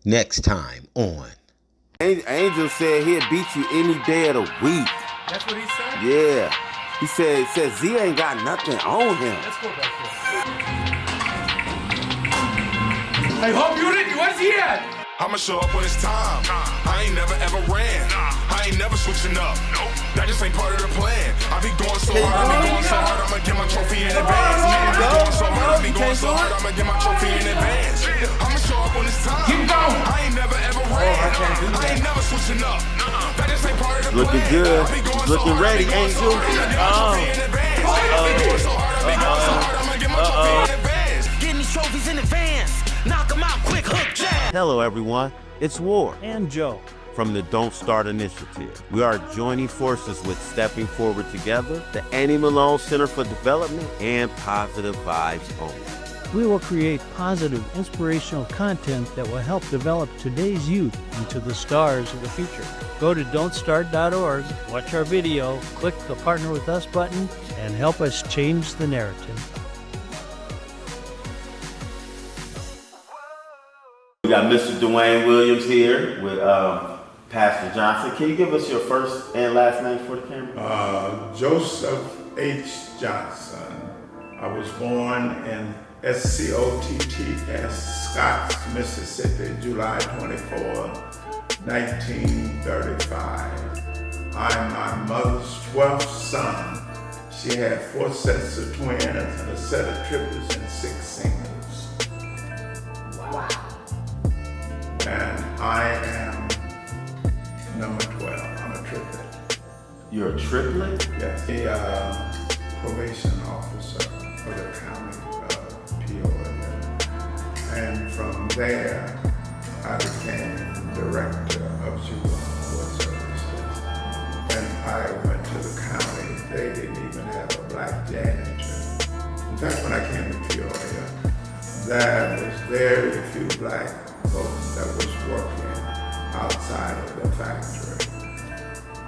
Next time on Angel said he'll beat you any day of the week. That's what he said? Yeah. He said Z ain't got nothing on him. Let's go back there. Hey, home unit, where's he at? I'ma show up when it's time. I ain't never ever ran. I ain't never switching up. That just ain't part of the plan. I be going so hard, I'ma get my trophy in advance. I be going so hard, I'ma get my trophy in advance. I'ma show up when it's time. Keep going. I ain't never ever ran. I ain't never switching up. That just ain't part of the plan. Looking good. Looking ready, Angel. Getting these trophies in advance. Knock them out quick, hook jab. Hello everyone, it's Ward and Joe from the Don't Start Initiative. We are joining forces with Stepping Forward Together, the Annie Malone Center for Development, and Positive Vibes Only. We will create positive, inspirational content that will help develop today's youth into the stars of the future. Go to don'tstart.org, watch our video, click the Partner With Us button, and help us change the narrative. We got Mr. Dwayne Williams here with Pastor Johnson. Can you give us your first and last name for the camera? Joseph H. Johnson. I was born in Scotts, Scotts, Mississippi, July 24, 1935. I'm my mother's 12th son. She had 4 sets of twins and a set of triplets and 6 singles. Wow. And I am number 12. I'm a triplet. You're a triplet? Yes. The probation officer for the county of Peoria. And from there, I became director of juvenile court services. When I went to the county, they didn't even have a black janitor. In fact, when I came to Peoria, there was very few black folks that was working outside of the factory.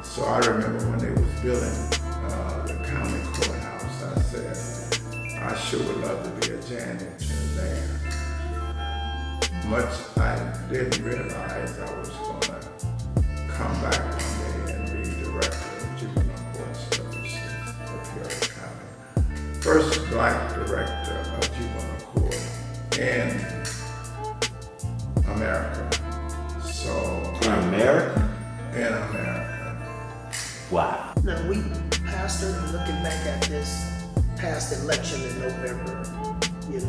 So I remember when they was building the county courthouse, I said, I sure would love to be a janitor there. Much I didn't realize I was gonna come back one day and be director of juvenile court services of Peoria County. First black director of juvenile court in America. So In America? In America. Wow. Now we, Pastor, looking back at this past election in November, a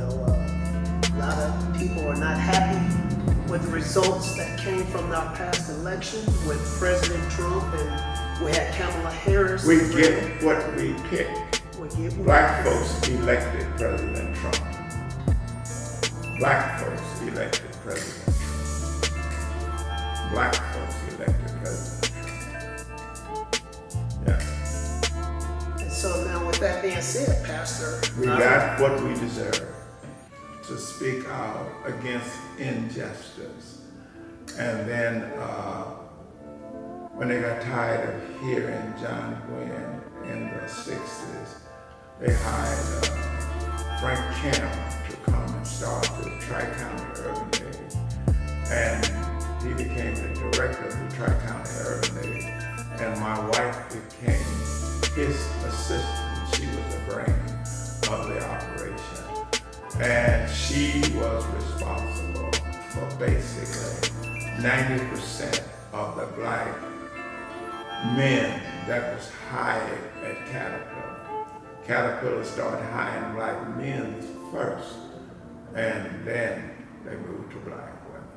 lot of people are not happy with the results that came from our past election with President Trump, and we had Kamala Harris. We get what we pick. Black folks elected President Trump. Black folks elected President Trump. Black folks elected President Trump. Yeah. And so now with that being said, Pastor, We got what we deserve to speak out against injustice. And then when they got tired of hearing John Gwynn in the 60s, they hired Frank Cannon to come and start the Tri-County Urban League. And he became the director of the Tri-County Urban League. And my wife became his assistant. She was the brain of the operation. And she was responsible for basically 90% of the black men that was hired at Caterpillar. Caterpillar started hiring black men first, and then they moved to black women.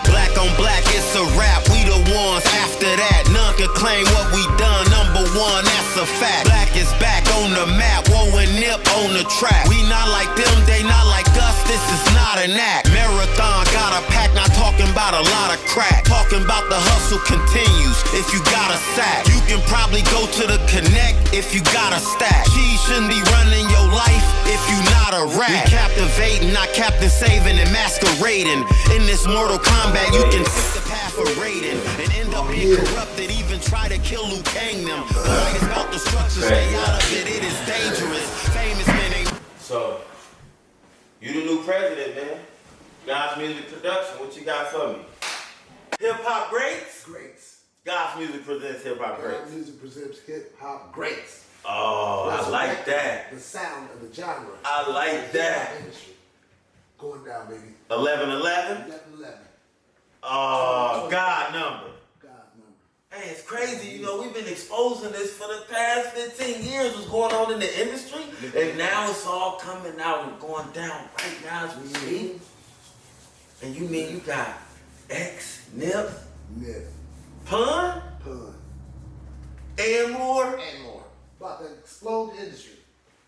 Black on black, it's a rap. We the ones after that. None can claim what we done. Number one, that's a fact. Black is back on the map. Woe and Nip on the track. We not like them, they not like us. This is not an act. Marathon got a pack, not talking about a lot of crack. Talking about the hustle continues. If you got a sack, you can probably go to the Connect if you got a stack. Cheese shouldn't be running your life if you not a rat. We captivating, not captain saving and masquerading. In this Mortal Kombat, you can take the path proliferating and end up being corrupted, even try to kill who hang them. The light is about the structure, stay out of it, it is dangerous. Famous men ain't. So, you the new president, man. God's Music Production, what you got for me? Hip-hop greats? Greats. God's Music presents hip-hop greats. God's Music presents hip-hop greats. Oh, I like that. The sound of the genre. I like that. Industry. Going down, baby. 11-11? 11-11. Oh, God number. God number. Hey, it's crazy. You know, we've been exposing this for the past 15 years, what's going on in the industry, and now it's all coming out and going down right now as we speak. And you mean you got X, Nip, Pun, and more? And more. About to explode the industry.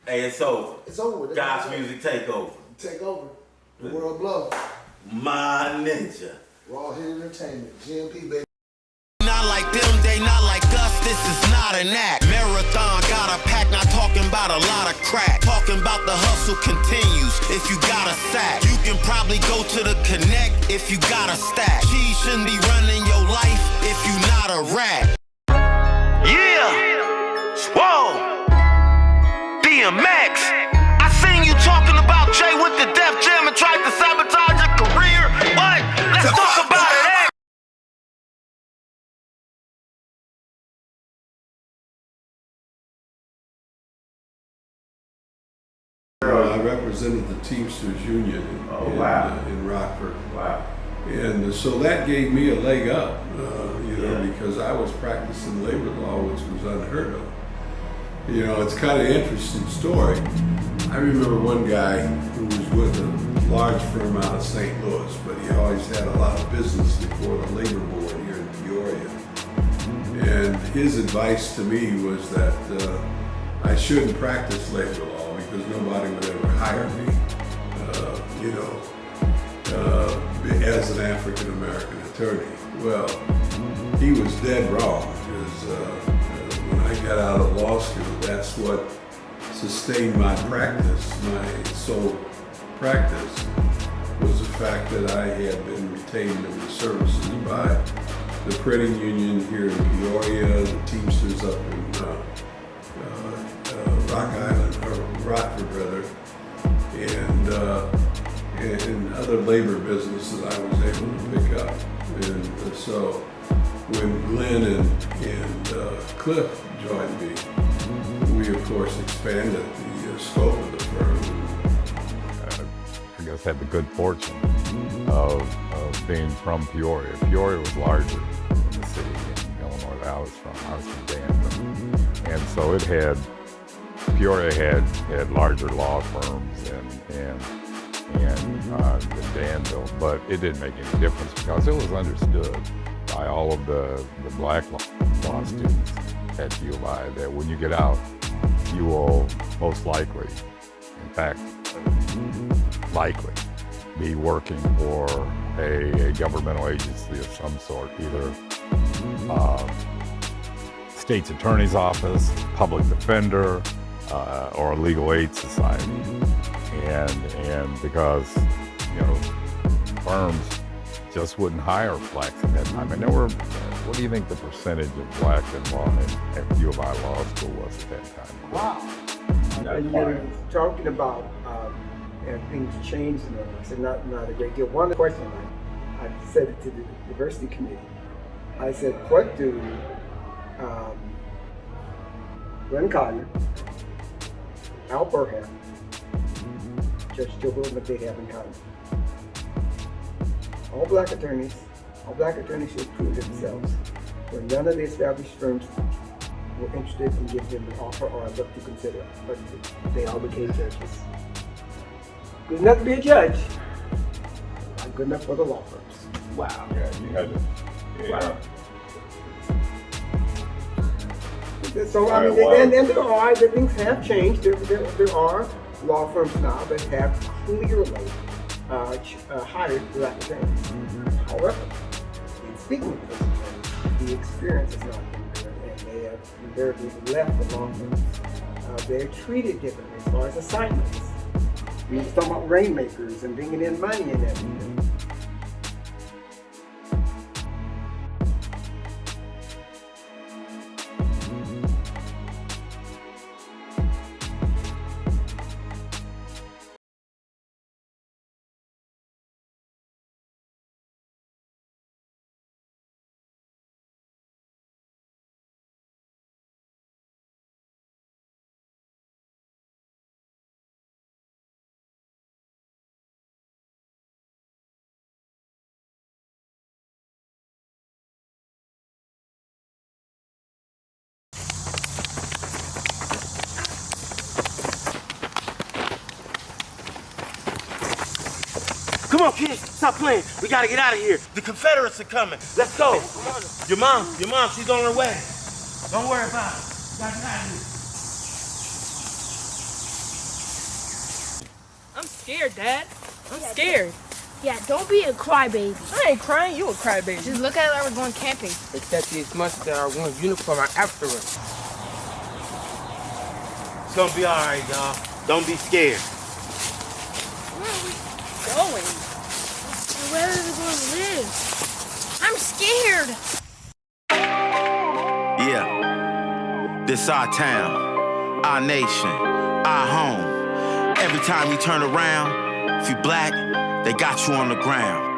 Hey, it's over. It's over. God's Music take over. Take over. The world blow. My ninja. Raw Hit Entertainment. GMP, baby. Not like them, they not like us, this is not an act. Marathon got a pack, not talking about a lot of crack. Talking about the hustle continues if you got a sack. You can probably go to the connect if you got a stack. She shouldn't be running your life if you not a rat. Yeah! Whoa! DMX! I seen you talking about Jay with the Def Jam and tried to sabotage your career. What? Let's talk about it. I represented the Teamsters Union in Rockford. Wow. And so that gave me a leg up, because I was practicing labor law, which was unheard of. You know, it's kind of an interesting story. I remember one guy who was with a large firm out of St. Louis, but he always had a lot of business before the labor board here in Peoria. And his advice to me was that I shouldn't practice labor law because nobody would ever hire me, as an African-American attorney. Well, he was dead wrong, because when I got out of law school, that's what sustained my practice. My sole practice was the fact that I had been retained in the services by the printing union here in Peoria, the Teamsters up in Rock Island, or Rockford rather, and other labor businesses I was able to pick up. And so when Glenn and Cliff joined me, we of course expanded the scope of the firm. I guess had the good fortune of being from Peoria. Peoria was larger than the city in Illinois that I was from Danville. And so it had, Peoria had larger law firms and Danville, but it didn't make any difference because it was understood by all of the black law students at U of I that when you get out, you will most likely, in fact, likely, be working for a governmental agency of some sort, either state's attorney's office, public defender, or a legal aid society. And because, firms just wouldn't hire blacks at that time. And there were, what do you think the percentage of blacks involved at U of I Law School was at that time? Wow. You were talking about and things changed, and I said not a great deal. One question I said it to the diversity committee. I said, what do Glenn Collier, Al Burham, Judge Joe Goldman, they have in common? All black attorneys should prove themselves, where none of the established firms were interested in giving them an offer or a look to consider, but they all became judges. Good enough to be a judge, not good enough for the law firms. Wow. Yeah, you had to. Yeah. Wow. So I mean, and there are, things have changed. There are law firms now that have clearly hired black attorneys. However, in speaking of those attorneys, the experience has not been good, and they have invariably left the law firms. They're treated differently as far as assignments. We were talking about rainmakers and bringing in money and everything. Come on, kids, stop playing. We gotta get out of here. The Confederates are coming. Let's go. Your mom, she's on her way. Don't worry about it. Gotta get out of here. I'm scared, Dad. I'm scared. Yeah, don't be a crybaby. I ain't crying, you a crybaby. Just look at it like we're going camping. Except these months that are wearing uniform are after us. It's gonna be all right, y'all. Don't be scared. Where are we going? And where are we going to live? I'm scared. Yeah, this our town, our nation, our home. Every time you turn around, if you black, they got you on the ground.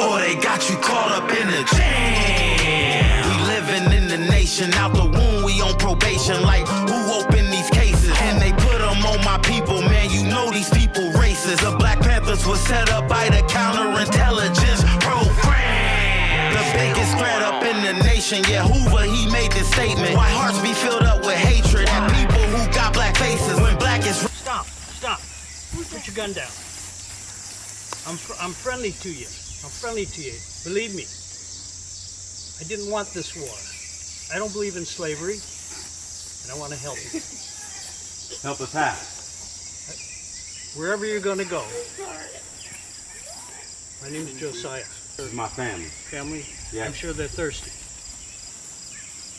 Or they got you caught up in a jam. We living in the nation, out the womb, we on probation. Like, who opened these cases? And they put them on my people, man, you know these people racist. The Black Panthers was set up by the counterintelligence program. The biggest threat up in the nation, yeah, Hoover, he made this statement. Why hearts be filled up with hatred at people who got black faces when black is... Stop. Put your gun down. I'm friendly to you. Believe me. I didn't want this war. I don't believe in slavery, and I want to help you. Help us out. Wherever you're going to go. My name is Josiah. This is my family. Family? Yeah. I'm sure they're thirsty.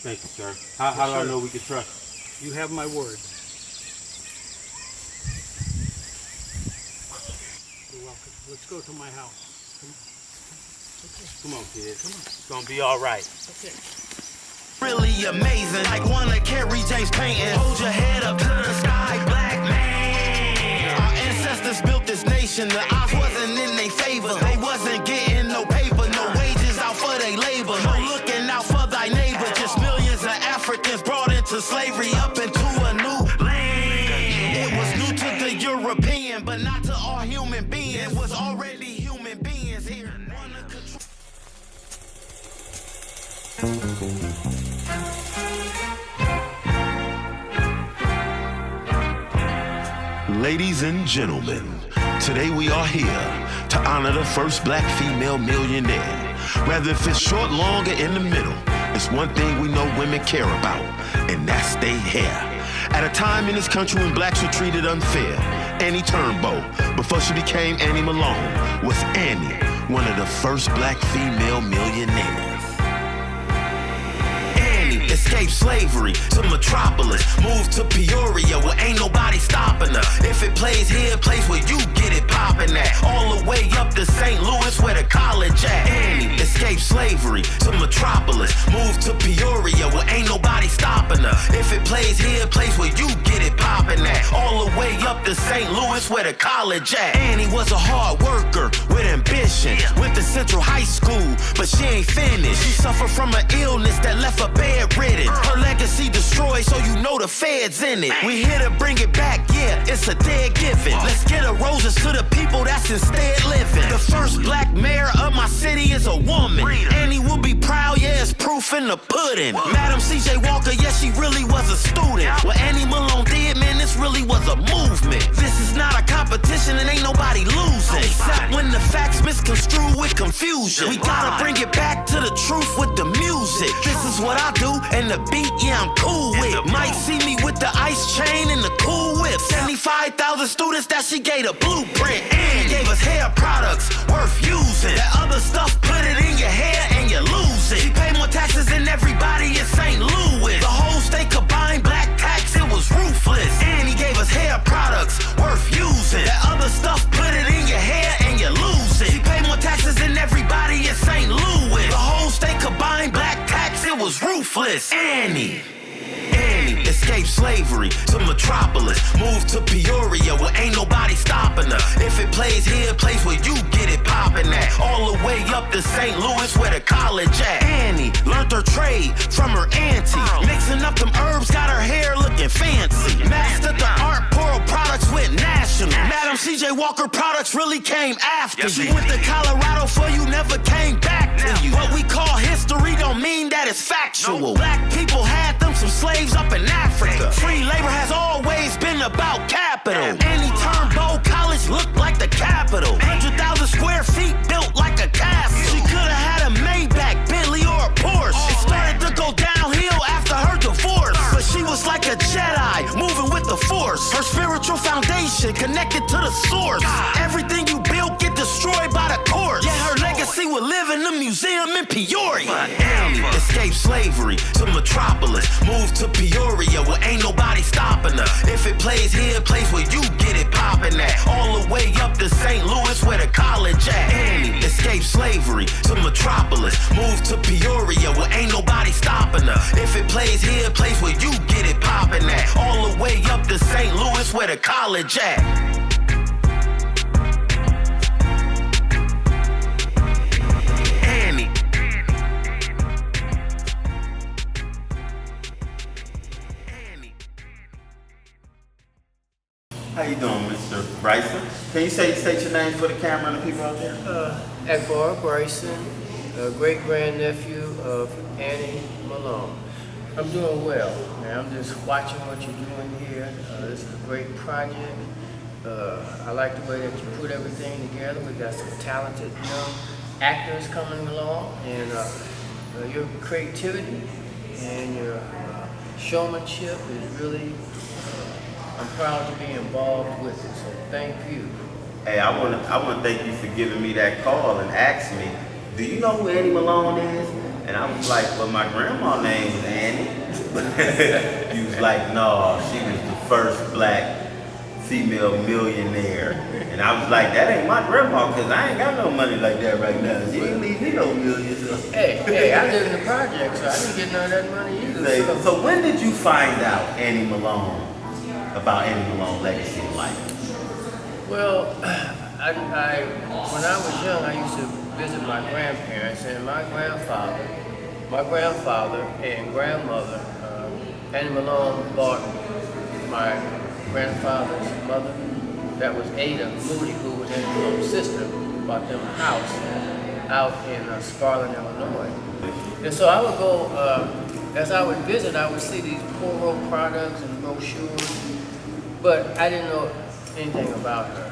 Thank you, sir. How do I know we can trust you? You have my word. You're welcome. Let's go to my house. Come on, kid. Come on. It's gonna be all right. Okay. Really amazing, like one of Kerry James painting. Hold your head up to the sky, black man. Our ancestors built this nation. The odds wasn't in their favor. They wasn't getting no paper, no wages out for their labor. No looking out for thy neighbor. Just millions of Africans brought into slavery up into a new land. It was new to the European, but not to all human beings. It was already human beings here. Ladies and gentlemen, today we are here to honor the first black female millionaire. Whether if it's short, long, or in the middle, it's one thing we know women care about, and that's their hair. At a time in this country when blacks were treated unfair, Annie Turnbow, before she became Annie Malone, was Annie, one of the first black female millionaires. Escape slavery to Metropolis, moved to Peoria where ain't nobody stopping her. If it plays here, place where you get it poppin' at. All the way up to St. Louis where the college at. Annie escaped slavery to Metropolis, moved to Peoria where ain't nobody stopping her. If it plays here, place where you get it poppin' at. All the way up to St. Louis where the college at. Annie was a hard worker with ambition. Went to Central High School, but she ain't finished. She suffered from an illness that left her bedridden. Her legacy destroyed, so you know the feds in it. We here to bring it back, yeah, it's a dead given. Let's get a roses to the people that's instead living. The first black mayor of my city is a woman. Annie will be proud, yeah, it's proof in the pudding. Madam C.J. Walker, yeah, she really was a student. What Annie Malone did, man, this really was a movement. This is not a competition and ain't nobody losing. Except when the facts misconstrued with confusion. We gotta bring it back to the truth with the music. This is what I do, and the beat, yeah, I'm cool with. Might see me with the ice chain and the cool whip. 75,000 students that she gave a blueprint. And gave us hair products worth using. That other stuff, put it in your hair and you lose it. She paid more taxes than everybody in St. Louis. The whole state combined black tax, it was ruthless. And he gave us hair products worth using. That other stuff, put it in your hair and you lose it. She paid more taxes than everybody in St. Louis. The whole state combined black tax, it was ruthless. Annie escaped slavery to Metropolis, moved to Peoria where ain't nobody stopping her. If it plays here, place where you get it poppin' at. All the way up to St. Louis where the college at. Annie learned her trade from her auntie, mixing up them herbs, got her hair looking fancy. Mastered the art, Pearl products went national. Madam C.J. Walker products really came after you. Went to Colorado for you, never came back to you. What we call history don't mean that it's factual. Black people had them some slaves up in Africa. Free labor has always been about capital. Annie Turnbow College looked like the capital. 100,000 corruption connected to the source. Everything you built get destroyed by the courts. Yeah, her legacy will live in the museum in Peoria. Annie escaped slavery to Metropolis, moved to Peoria where ain't nobody stopping her. If it plays here, it plays where you get it popping at. All the way up to St. Louis where the college at. Annie escaped slavery to Metropolis, moved to Peoria where ain't nobody stopping her. If it plays here, it plays where you get it popping at. All the way up to St. Louis where the college at. Annie. How you doing, Mr. Bryson? Can you state your name for the camera and the people out there? Akbar Bryson, great grandnephew of Annie Malone. I'm doing well, man. I'm just watching what you're doing here. This is a great project. I like the way that you put everything together. We got some talented young actors coming along, and your creativity and your showmanship is really, I'm proud to be involved with it, so thank you. Hey, I want to thank you for giving me that call and asking me, do you know who Annie Malone is? And I was like, well, my grandma's name was Annie. You was like, no, she was the first black female millionaire. And I was like, that ain't my grandma, because I ain't got no money like that right now. She ain't leave me no millions. Hey, I live in the project, so I didn't get none of that money either. So when did you find out Annie Malone, about Annie Malone's legacy in life? Well, when I was young, I used to visit my grandparents, and my grandfather and grandmother, Annie Malone bought my grandfather's mother, that was Ada Moody, who was Annie Malone's sister, bought them a house out in Sparland, Illinois. And so I would go, as I would visit, I would see these Monroe products and brochures, but I didn't know anything about her.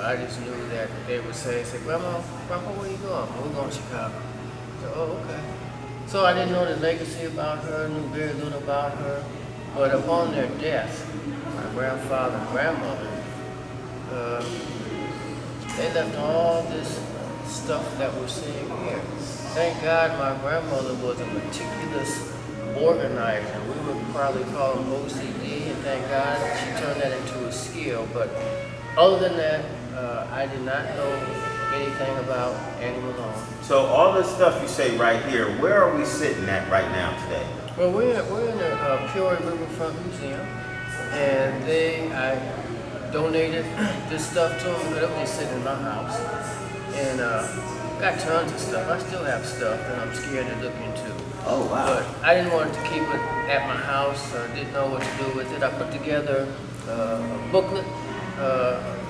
I just knew that they would say, Grandma, where you going? We're going to Chicago. So, oh, okay. So I didn't know the legacy about her, knew very little about her. But upon their death, my grandfather and grandmother, they left all this stuff that we're seeing here. Thank God my grandmother was a meticulous organizer. We would probably call them OCD, and thank God she turned that into a skill. But other than that, I did not know anything about Annie Malone. So all the stuff you say right here, where are we sitting at right now today? Well, we're in the Peoria Riverfront Museum, and I donated this stuff to them, because it was just sitting in my house. And got tons of stuff. I still have stuff that I'm scared to look into. Oh, wow. But I didn't want to keep it at my house. Didn't know what to do with it. I put together a booklet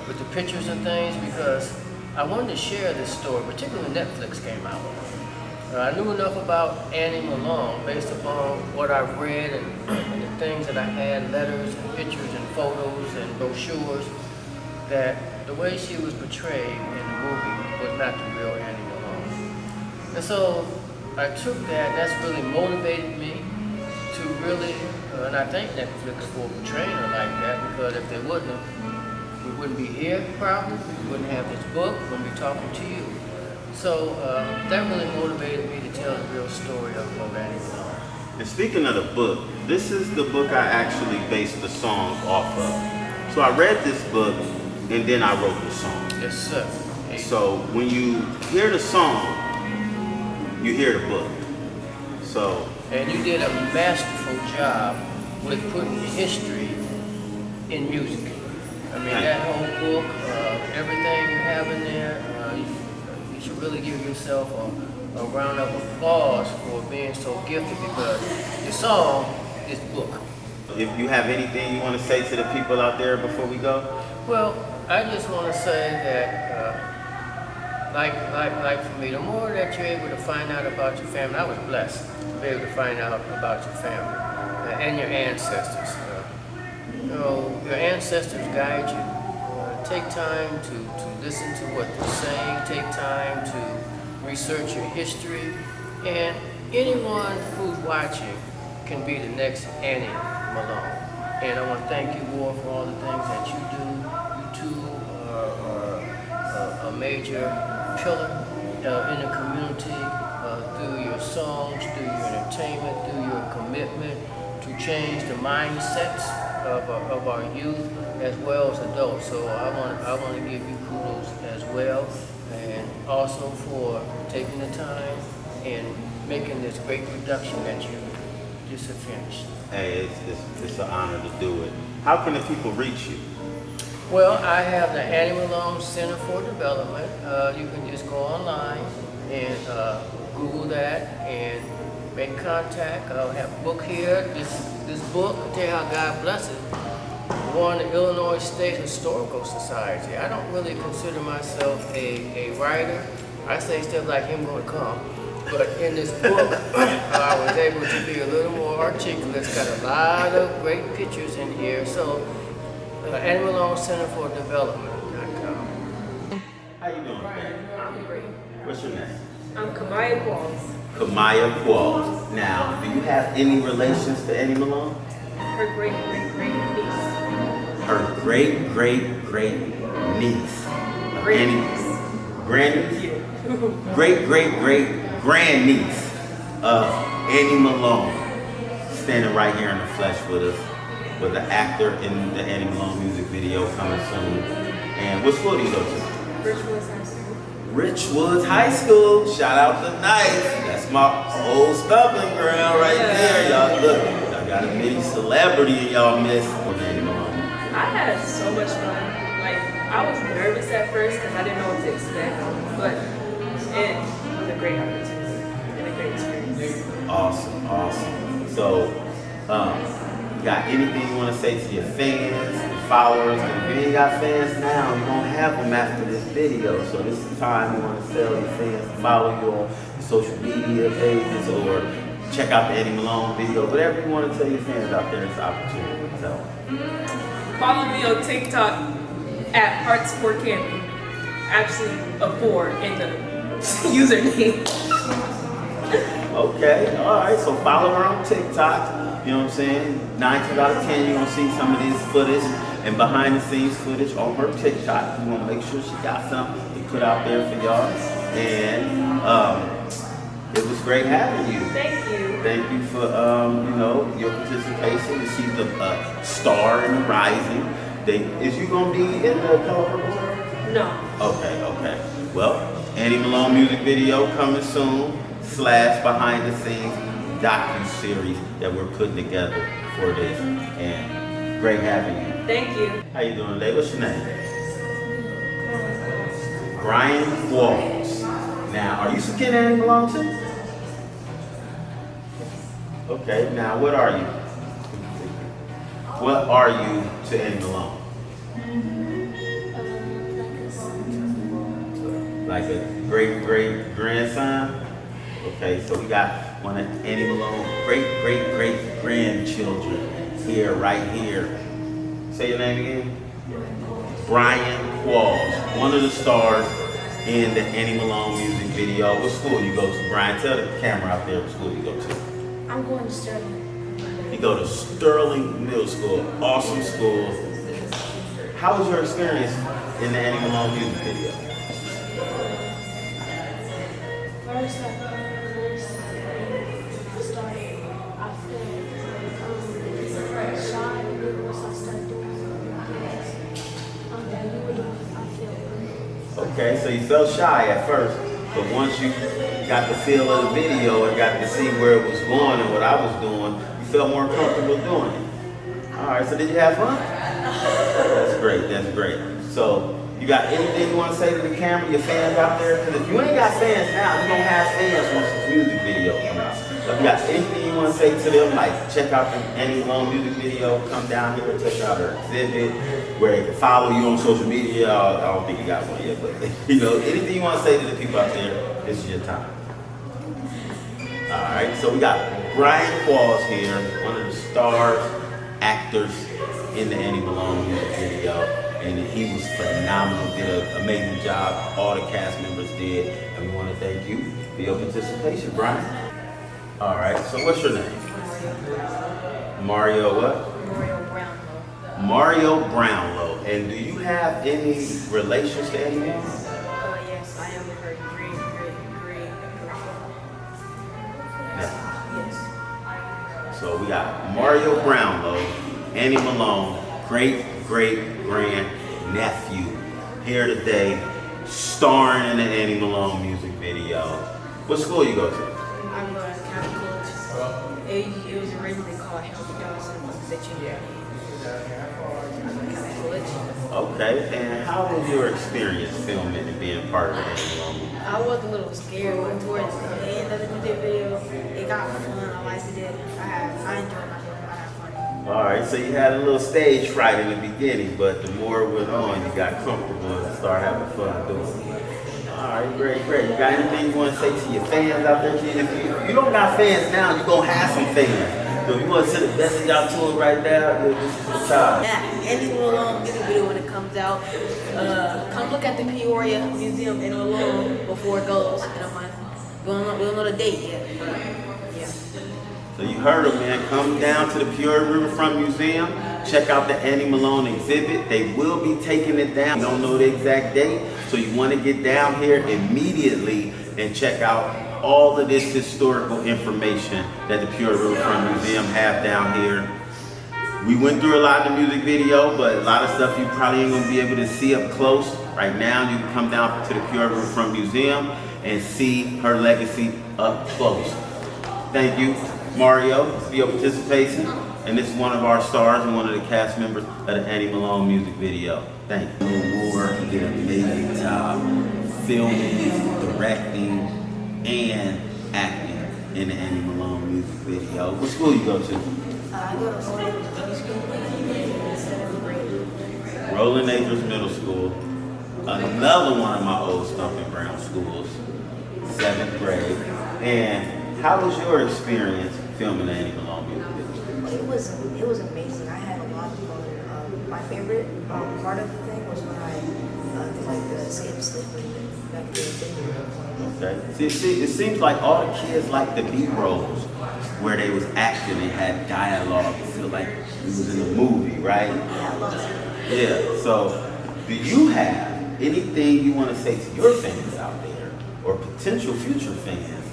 with the pictures and things because I wanted to share this story, particularly when Netflix came out. I knew enough about Annie Malone based upon what I've read and the things that I had, letters and pictures and photos and brochures, that the way she was portrayed in the movie was not the real Annie Malone. And so I took that, and that's really motivated me to really, and I thank Netflix for portraying her like that, because if they wouldn't have, we wouldn't be here probably, we wouldn't have this book, we wouldn't be talking to you. So that really motivated me to tell the real story of Annie Malone. And speaking of the book, this is the book I actually based the song off of. So I read this book, and then I wrote the song. Yes, sir. So when you hear the song, you hear the book. So. And you did a masterful job with putting history in music. I mean, that whole book, everything you have in there, you should really give yourself a round of applause for being so gifted, because your song is the book. If you have anything you want to say to the people out there before we go? Well, I just want to say that, like for me, the more that you're able to find out about your family, I was blessed to be able to find out about your family and your ancestors. Your ancestors guide you. Take time to listen to what they're saying. Take time to research your history. And anyone who's watching can be the next Annie Malone. And I want to thank you, War, for all the things that you do. two are a major pillar in the community through your songs, through your entertainment, through your commitment to change the mindsets of our youth as well as adults. So I want to give you kudos as well, and also for taking the time and making this great production that you just have finished. Hey, it's an honor to do it. How can the people reach you? Well, I have the Annie Malone Center for Development. You can just go online and Google that and make contact. I'll have a book here. This book, I tell you how God bless it, won the Illinois State Historical Society. I don't really consider myself a writer. I say stuff like "Him Gonna Come." But in this book, I was able to be a little more articulate. It's got a lot of great pictures in here. So, Annie Malone Center for Development.com. How you doing, man? I'm great. What's your name? I'm Kamaya Qualls. Kamaya Qualls. Now, do you have any relations to Annie Malone? Her great-great-great niece. Her great-great-great-niece. Grandniece? Great-great-great-grandniece of Annie Malone. Standing right here in the flesh with us, with the actor in the Annie Malone music video coming soon. And what school do you go to? Richwoods High School. Richwoods High School. Shout out to Nice. That's my old stomping ground right there. Y'all look, y'all got a mini celebrity in y'all midst with Annie Malone. I had so much fun. Like, I was nervous at first because I didn't know what to expect, but it was a great opportunity and a great experience. Awesome, awesome. So, got anything you want to say to your fans, your followers? And if you ain't got fans now, you won't have them after this video. So this is the time you want to tell your fans to follow you on social media pages or check out the Annie Malone video. Whatever you want to tell your fans out there, it's an opportunity to tell them. Follow me on TikTok at Hearts4Camping. Actually, a 4 in the username. Okay, all right. So follow her on TikTok. You know what I'm saying? 9 times out of 10, you're going to see some of this footage and behind the scenes footage on her TikTok. You want to make sure she got something to put out there for y'all. And it was great having you. Thank you. Thank you for, your participation. To see the star in the rising. Is you going to be in the Color Purple? No. Okay. Well, Annie Malone music video coming soon. / behind the scenes docuseries that we're putting together for this, and great having you. Thank you. How you doing today? What's your name? Brian Walls. Now, are you some kid Annie Malone too? Okay, now what are you? What are you to Annie Malone? Like a great-great-grandson? Okay, so we got one of Annie Malone great-great-great-grandchildren here, right here. Say your name again? Brian Qualls, one of the stars in the Annie Malone music video. What school you go to, Brian? Tell the camera out there what school you go to. I'm going to Sterling. You go to Sterling Middle School, awesome school. How was your experience in the Annie Malone music video? First, I started, I felt shy, and then once I started doing that you were doing, I felt good. Okay, so you felt shy at first, but once you got the feel of the video and got to see where it was going and what I was doing, you felt more comfortable doing it. All right, so did you have fun? That's great, that's great. So, you got anything you want to say to the camera, your fans out there? Because if you ain't got fans now, you don't have fans once this music video comes out. So if you got anything you want to say to them, like check out the Annie Malone music video, come down here and check out her exhibit, where they can follow you on social media. I don't think you got one yet, but anything you want to say to the people out there, this is your time. All right, so we got Brian Qualls here, one of the stars, actors in the Annie Malone music video. And he was phenomenal, did an amazing job. All the cast members did. And we want to thank you for your participation, Brian. All right, so what's your name? Mario what? Mario Brownlow. Mario Brownlow. And do you have any relations to Annie Malone? Yes, I am her great. Yes. So we got Mario Brownlow, Annie Malone, great-great-grand nephew here today, starring in the Annie Malone music video. What school you go to? I'm going to County College. It was originally called Healthy Dawson, but Okay, and how was your experience filming and being part of the Annie Malone movie? I was a little scared, but towards the end of the music video, it got fun. I liked it. I enjoyed myself. I had fun. All right, so you had a little stage fright in the beginning, but the more it went on, you got comfortable and started having fun doing it. All right, great. You got anything you want to say to your fans out there? If you don't got fans now, you're going to have some fans. So if you want to send the best of y'all to it right now, this is the time. Yeah, Annie Malone music video when it comes out. Come look at the Peoria Museum in Monroe before it goes in a month. We don't know the date yet, but yeah. So you heard them, man. Come down to the Peoria Riverfront Museum. Check out the Annie Malone exhibit. They will be taking it down. You don't know the exact date, so you want to get down here immediately and check out all of this historical information that the Peoria Riverfront Museum have down here. We went through a lot in the music video, but a lot of stuff you probably ain't gonna be able to see up close. Right now, you can come down to the Peoria Riverfront Museum and see her legacy up close. Thank you, Mario, for your participation. And this is one of our stars and one of the cast members of the Annie Malone music video. Thank you. Moore, you did an amazing job filming, directing, and acting in the Annie Malone music video. What school you go to? I go to Rolling Acres Middle School. Another one of my old stomping ground schools, 7th grade. And how was your experience filming the Annie Malone music video? It was amazing. I had a lot of fun. My favorite part of the thing was when I did like the skip slippery back there. Okay. See, it seems like all the kids like the B-rolls where they was acting and had dialogue. I feel like we was in a movie, right? Yeah. So, do you have anything you want to say to your fans out there or potential future fans,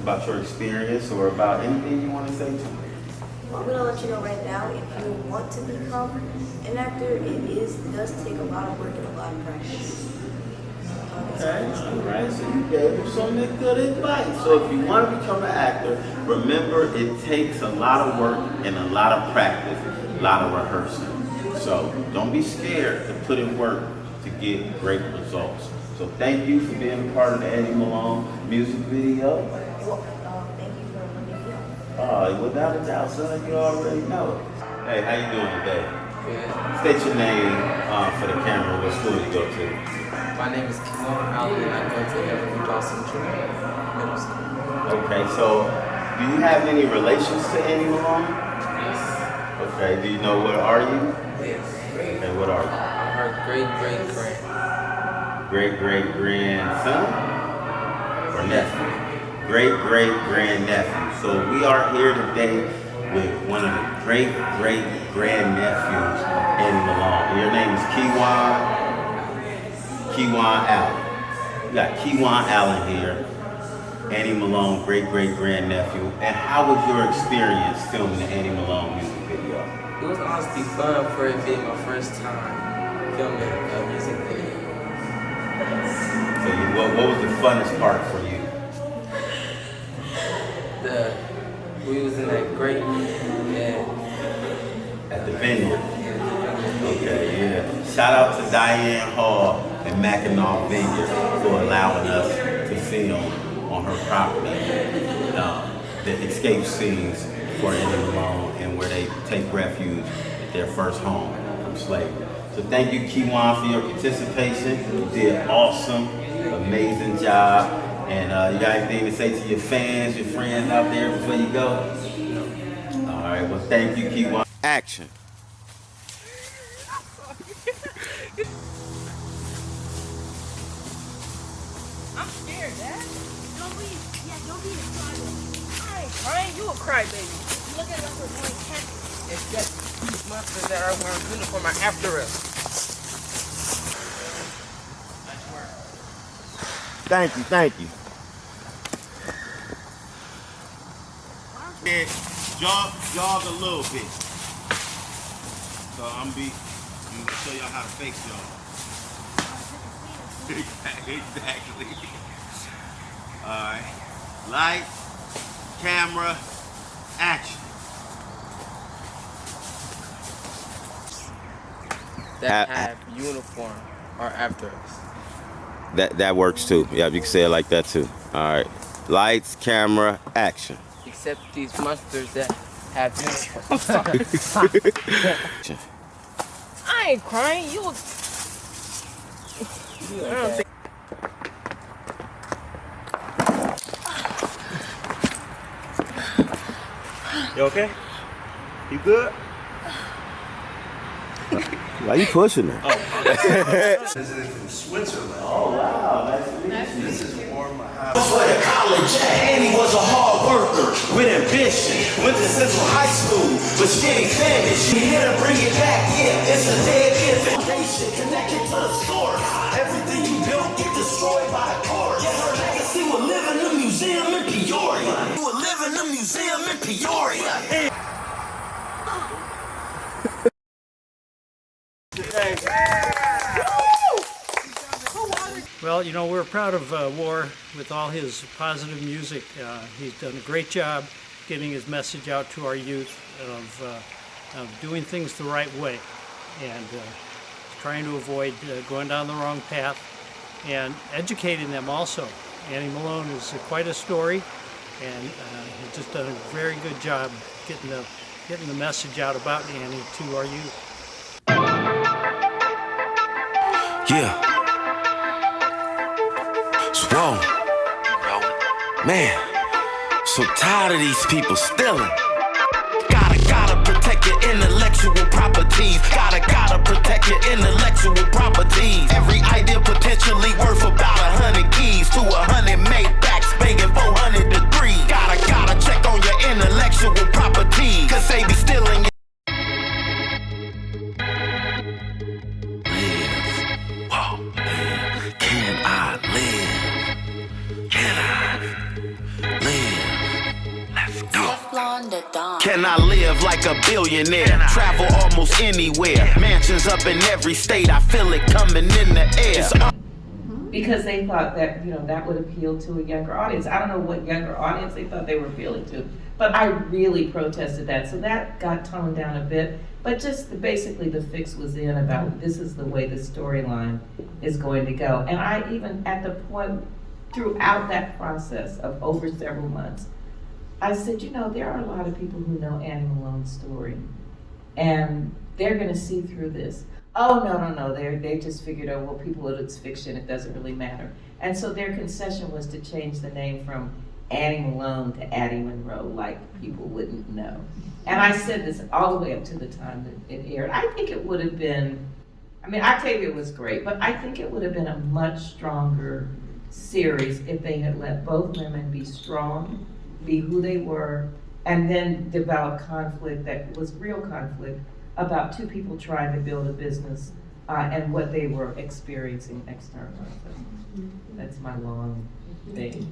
about your experience or about anything you want to say to them? Well, I'm gonna let you know right now, if you want to become an actor, it does take a lot of work and a lot of practice. Okay, all right, so you gave them some good advice. So if you want to become an actor, remember it takes a lot of work and a lot of practice, a lot of rehearsing. So don't be scared to put in work to get great results. So thank you for being a part of the Annie Malone music video. Well, thank you for letting me know. Without a doubt, son, you already know. Hey, how you doing today? Good. State your name for the camera. What school you go to? My name is Kimon Ali, and I go to Everett Dawson Junior Middle School. Okay, so do you have any relations to Annie Malone? Yes. Okay, do you know what are you? Yes. Okay, what are you? I'm her great-great-grand. Great-great-grandson? Or nephew? Great-great-grand-nephew. So we are here today with one of the great-great-grand-nephews of Annie Malone. Your name is Kewan Allen. We got Kewan Allen here, Annie Malone, great-great-grand-nephew. And how was your experience filming the Annie Malone music video? It was honestly fun for it being my first time filming a music video. So what was the funnest part for you? We was in that great at the vineyard. Okay, yeah. Shout out to Diane Hall and Mackinac Vineyard for allowing us to film on her property. The escape scenes for Annie Malone and where they take refuge at their first home from slavery. So thank you, Kewan, for your participation. You did awesome, amazing job. And you got anything to say to your fans, your friends out there before you go? All right, well, thank you, Kewan. Action. I'm scared, Dad. Don't be excited. I ain't crying. You a crybaby. It's just these monsters that are wearing uniform are after us. Thank you, thank you. Jog a little bit. So I'm gonna show y'all how to fake jog. Exactly. Alright. Light, camera, action. That have uniform are after us. That works too. Yeah, you can say it like that too. Alright. Lights, camera, action. Except these monsters that have uniform. I ain't crying. You. I don't think. You okay? You good? Why you pushing her? This is from Switzerland. Oh wow, nice to meet you. This is warm. For the college, Annie was a hard worker with ambition. Went to Central High School, but she ain't finished. She here to bring it back, yeah, it's a dead end. Foundation connected to the source. Everything you built get destroyed by the course. Yeah, her legacy will live in the museum in Peoria. Will live in the museum in Peoria. Well, you know, we're proud of War with all his positive music. He's done a great job getting his message out to our youth of doing things the right way and trying to avoid going down the wrong path and educating them also. Annie Malone is quite a story, and he's just done a very good job getting the message out about Annie to our youth. Yeah. Whoa. Man, so tired of these people stealing. Gotta protect your intellectual properties. Gotta protect your intellectual properties. Every idea potentially worth about 100 keys to 100 Maybachs, banging 400 degrees. Gotta check on your intellectual properties, cause they be stealing your Can I live like a billionaire? Travel almost anywhere. Mansions up in every state. I feel it coming in the air. Because they thought that, you know, that would appeal to a younger audience. I don't know what younger audience they thought they were appealing to, but I really protested that. So that got toned down a bit. But just basically the fix was in about this is the way the storyline is going to go. And I even at the point throughout that process of over several months, I said, you know, there are a lot of people who know Annie Malone's story, and they're going to see through this. Oh, no, they just figured, oh, well, people, it's fiction, it doesn't really matter. And so their concession was to change the name from Annie Malone to Addie Monroe, like people wouldn't know. And I said this all the way up to the time that it aired. I think it would have been, I mean, Octavia was great, but I think it would have been a much stronger series if they had let both women be strong, be who they were, and then develop conflict that was real conflict about two people trying to build a business and what they were experiencing externally. So that's my long thing.